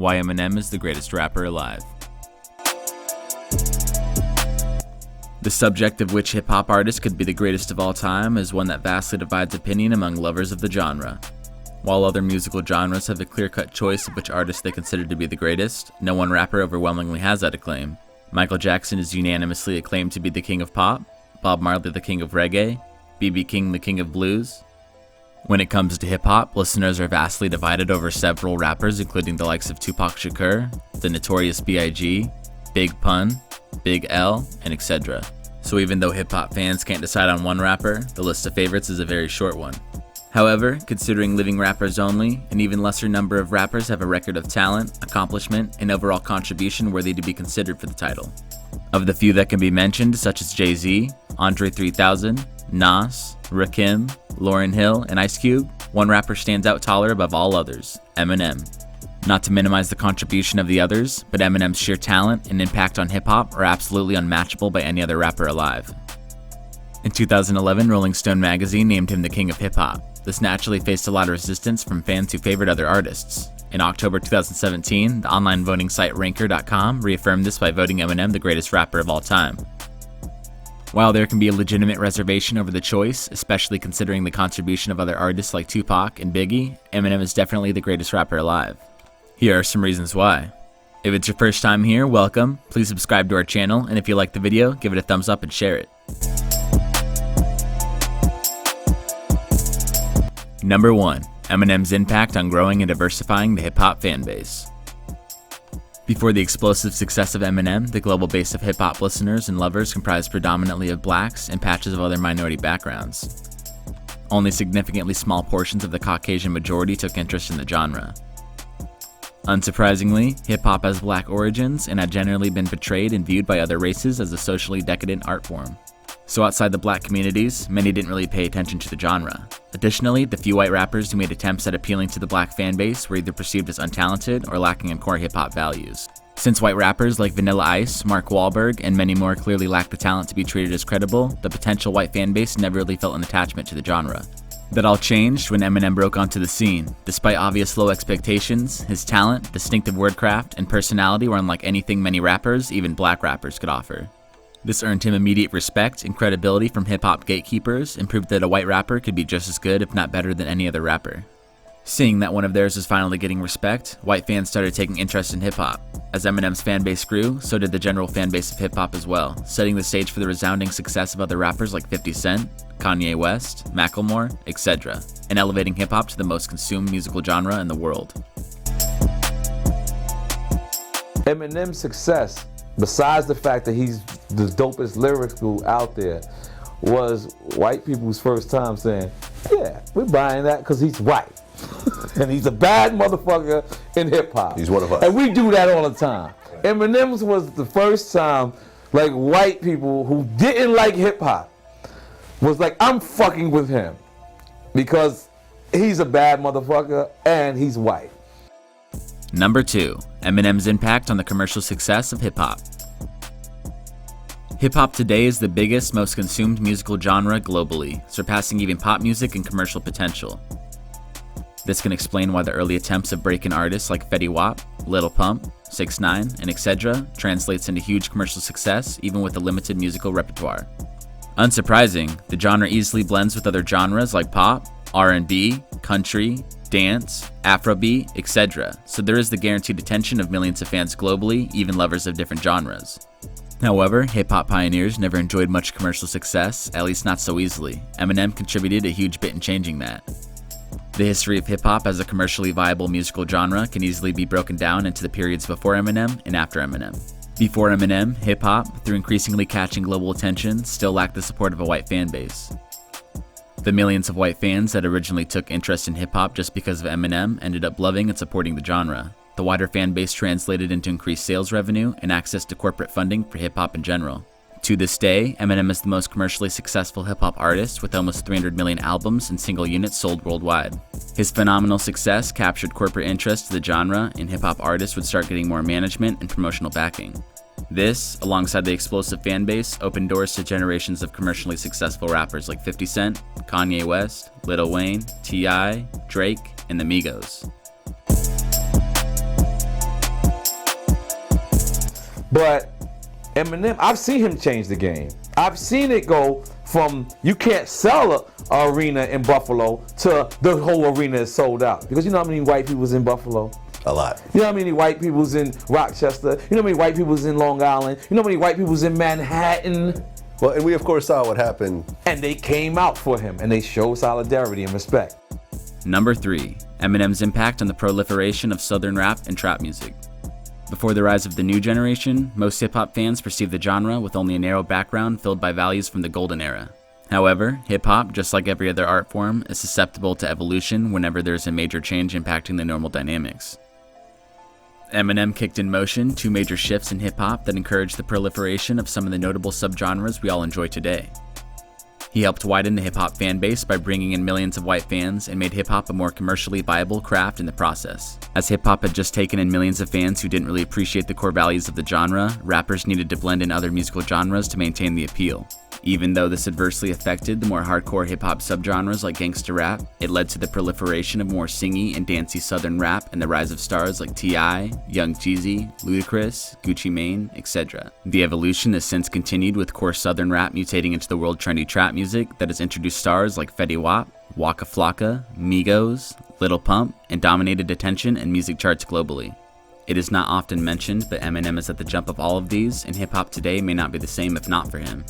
Why Eminem is the greatest rapper alive. The subject of which hip-hop artist could be the greatest of all time is one that vastly divides opinion among lovers of the genre. While other musical genres have a clear-cut choice of which artist they consider to be the greatest, no one rapper overwhelmingly has that acclaim. Michael Jackson is unanimously acclaimed to be the king of pop, Bob Marley the king of reggae, B.B. King the king of blues. When it comes to hip-hop, listeners are vastly divided over several rappers including the likes of Tupac Shakur, the Notorious B.I.G., Big Pun, Big L, and etc. So even though hip-hop fans can't decide on one rapper, the list of favorites is a very short one. However, considering living rappers only, an even lesser number of rappers have a record of talent, accomplishment, and overall contribution worthy to be considered for the title. Of the few that can be mentioned, such as Jay-Z, Andre 3000, Nas, Rakim, Lauryn Hill, and Ice Cube, one rapper stands out taller above all others: Eminem. Not to minimize the contribution of the others, but Eminem's sheer talent and impact on hip-hop are absolutely unmatchable by any other rapper alive. In 2011, Rolling Stone magazine named him the king of hip-hop. This naturally faced a lot of resistance from fans who favored other artists. In October 2017, the online voting site Ranker.com reaffirmed this by voting Eminem the greatest rapper of all time. While there can be a legitimate reservation over the choice, especially considering the contribution of other artists like Tupac and Biggie, Eminem is definitely the greatest rapper alive. Here are some reasons why. If it's your first time here, welcome. Please subscribe to our channel, and if you like the video, give it a thumbs up and share it. Number 1. Eminem's impact on growing and diversifying the hip-hop fanbase. Before the explosive success of Eminem, the global base of hip-hop listeners and lovers comprised predominantly of blacks and patches of other minority backgrounds. Only significantly small portions of the Caucasian majority took interest in the genre. Unsurprisingly, hip-hop has black origins and had generally been portrayed and viewed by other races as a socially decadent art form. So outside the black communities, many didn't really pay attention to the genre. Additionally, the few white rappers who made attempts at appealing to the black fanbase were either perceived as untalented or lacking in core hip-hop values. Since white rappers like Vanilla Ice, Mark Wahlberg, and many more clearly lacked the talent to be treated as credible, the potential white fanbase never really felt an attachment to the genre. That all changed when Eminem broke onto the scene. Despite obvious low expectations, his talent, distinctive wordcraft, and personality were unlike anything many rappers, even black rappers, could offer. This earned him immediate respect and credibility from hip-hop gatekeepers and proved that a white rapper could be just as good, if not better, than any other rapper. Seeing that one of theirs was finally getting respect, white fans started taking interest in hip-hop. As Eminem's fanbase grew, so did the general fanbase of hip-hop as well, setting the stage for the resounding success of other rappers like 50 Cent, Kanye West, Macklemore, etc., and elevating hip-hop to the most consumed musical genre in the world. Eminem's success, besides the fact that he's the dopest lyrical out there, was white people's first time saying, yeah, we're buying that because he's white. And he's a bad motherfucker in hip-hop. He's one of us. And we do that all the time. Eminem's was the first time, like, white people who didn't like hip-hop was like, I'm fucking with him because he's a bad motherfucker and he's white. Number 2. Eminem's impact on the commercial success of hip-hop. Hip-hop today is the biggest, most consumed musical genre globally, surpassing even pop music in commercial potential. This can explain why the early attempts of break-in artists like Fetty Wap, Lil Pump, 6ix9ine, and etc. translates into huge commercial success even with a limited musical repertoire. Unsurprising, the genre easily blends with other genres like pop, R&B, country, dance, Afrobeat, etc., so there is the guaranteed attention of millions of fans globally, even lovers of different genres. However, hip-hop pioneers never enjoyed much commercial success, at least not so easily. Eminem contributed a huge bit in changing that. The history of hip-hop as a commercially viable musical genre can easily be broken down into the periods before Eminem and after Eminem. Before Eminem, hip-hop, through increasingly catching global attention, still lacked the support of a white fanbase. The millions of white fans that originally took interest in hip-hop just because of Eminem ended up loving and supporting the genre. The wider fan base translated into increased sales revenue and access to corporate funding for hip-hop in general. To this day, Eminem is the most commercially successful hip-hop artist with almost 300 million albums and single units sold worldwide. His phenomenal success captured corporate interest to the genre, and hip-hop artists would start getting more management and promotional backing. This, alongside the explosive fan base, opened doors to generations of commercially successful rappers like 50 Cent, Kanye West, Lil Wayne, T.I., Drake, and the Migos. But Eminem, I've seen him change the game. I've seen it go from you can't sell a arena in Buffalo to the whole arena is sold out. Because you know how many white people was in Buffalo? A lot. You know how many white people was in Rochester? You know how many white people was in Long Island? You know how many white people was in Manhattan? Well, and we of course saw what happened. And they came out for him and they showed solidarity and respect. Number 3. Eminem's impact on the proliferation of southern rap and trap music. Before the rise of the new generation, most hip-hop fans perceived the genre with only a narrow background filled by values from the golden era. However, hip-hop, just like every other art form, is susceptible to evolution whenever there's a major change impacting the normal dynamics. Eminem kicked in motion 2 major shifts in hip-hop that encouraged the proliferation of some of the notable subgenres we all enjoy today. He helped widen the hip-hop fan base by bringing in millions of white fans and made hip-hop a more commercially viable craft in the process. As hip-hop had just taken in millions of fans who didn't really appreciate the core values of the genre, rappers needed to blend in other musical genres to maintain the appeal. Even though this adversely affected the more hardcore hip-hop subgenres like gangsta rap, it led to the proliferation of more singy and dancey southern rap and the rise of stars like T.I., Young Jeezy, Ludacris, Gucci Mane, etc. The evolution has since continued with core southern rap mutating into the world trendy trap music that has introduced stars like Fetty Wap, Waka Flocka, Migos, Lil Pump, and dominated attention and music charts globally. It is not often mentioned, but Eminem is at the jump of all of these, and hip-hop today may not be the same if not for him.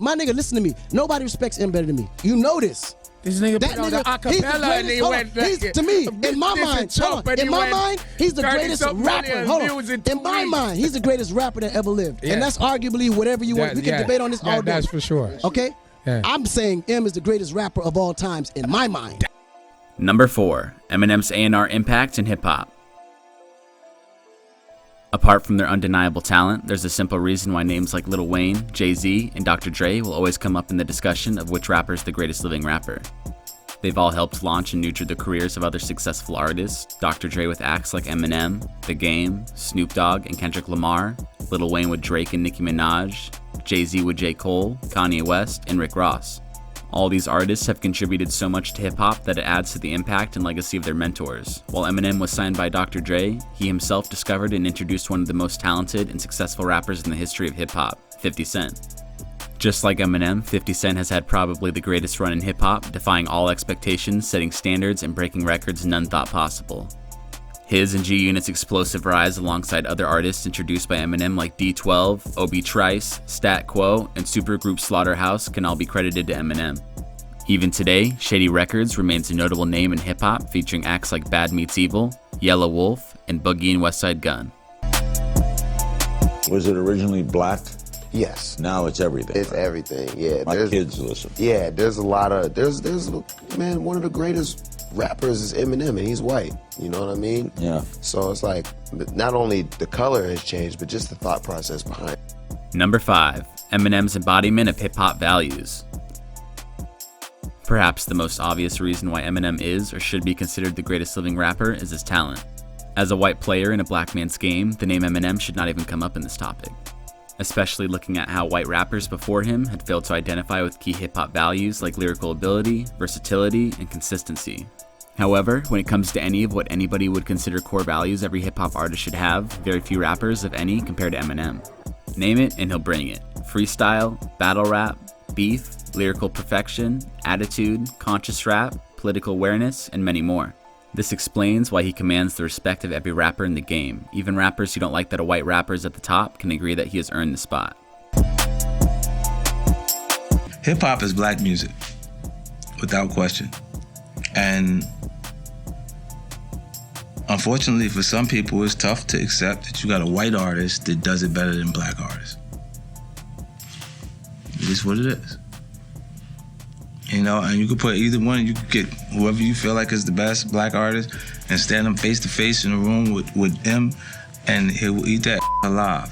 My nigga, listen to me. Nobody respects M better than me. You know this. This nigga That put on the nigga, he's the acapella and he greatest. went He's, to me, in my mind, hold on, in my mind, he's the greatest rapper. Hold on. In my mind, he's the greatest rapper that ever lived. Yeah. And that's arguably whatever you want. We can debate on this all day. That's for sure. Okay? Yeah. I'm saying M is the greatest rapper of all times in my mind. Number 4. Eminem's A&R impact in hip-hop. Apart from their undeniable talent, there's a simple reason why names like Lil Wayne, Jay-Z, and Dr. Dre will always come up in the discussion of which rapper is the greatest living rapper. They've all helped launch and nurture the careers of other successful artists, Dr. Dre with acts like Eminem, The Game, Snoop Dogg, and Kendrick Lamar, Lil Wayne with Drake and Nicki Minaj, Jay-Z with J. Cole, Kanye West, and Rick Ross. All these artists have contributed so much to hip-hop that it adds to the impact and legacy of their mentors. While Eminem was signed by Dr. Dre, he himself discovered and introduced one of the most talented and successful rappers in the history of hip-hop, 50 Cent. Just like Eminem, 50 Cent has had probably the greatest run in hip-hop, defying all expectations, setting standards, and breaking records none thought possible. His and G-Unit's explosive rise alongside other artists introduced by Eminem like D12, Obi Trice, Stat Quo, and supergroup Slaughterhouse can all be credited to Eminem. Even today, Shady Records remains a notable name in hip-hop, featuring acts like Bad Meets Evil, Yellow Wolf, and Boogie and Westside Gunn. Was it originally black? Yes. Now it's everything. It's right? everything. Yeah. My kids listen. Yeah, there's a lot of man, one of the greatest rappers is Eminem, and he's white. You know what I mean? Yeah. So it's like not only the color has changed, but just the thought process behind it. Number 5. Eminem's embodiment of hip-hop values. Perhaps the most obvious reason why Eminem is or should be considered the greatest living rapper is his talent. As a white player in a black man's game, the name Eminem should not even come up in this topic. Especially looking at how white rappers before him had failed to identify with key hip-hop values like lyrical ability, versatility, and consistency. However, when it comes to any of what anybody would consider core values every hip-hop artist should have, very few rappers, if any, compare to Eminem. Name it and he'll bring it. Freestyle, battle rap, beef, lyrical perfection, attitude, conscious rap, political awareness, and many more. This explains why he commands the respect of every rapper in the game. Even rappers who don't like that a white rapper is at the top can agree that he has earned the spot. Hip-hop is black music, without question. And unfortunately for some people, it's tough to accept that you got a white artist that does it better than black artists. It is what it is. You know, and you could put either one, you could get whoever you feel like is the best black artist and stand them face to face in a room with him, and he will eat that alive.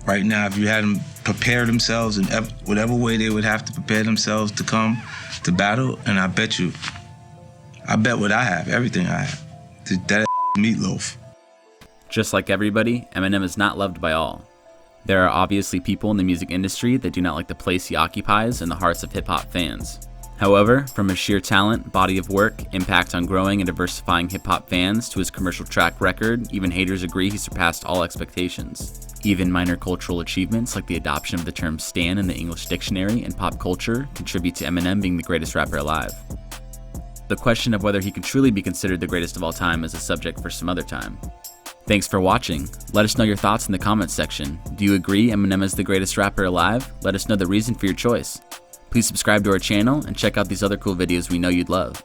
Right now, if you had them prepare themselves in whatever way they would have to prepare themselves to come to battle, and I bet what I have, everything I have, that meatloaf. Just like everybody, Eminem is not loved by all. There are obviously people in the music industry that do not like the place he occupies in the hearts of hip-hop fans. However, from his sheer talent, body of work, impact on growing and diversifying hip-hop fans, to his commercial track record, even haters agree he surpassed all expectations. Even minor cultural achievements like the adoption of the term stan in the English dictionary and pop culture contribute to Eminem being the greatest rapper alive. The question of whether he can truly be considered the greatest of all time is a subject for some other time. Thanks for watching. Let us know your thoughts in the comments section. Do you agree Eminem is the greatest rapper alive? Let us know the reason for your choice. Please subscribe to our channel and check out these other cool videos we know you'd love.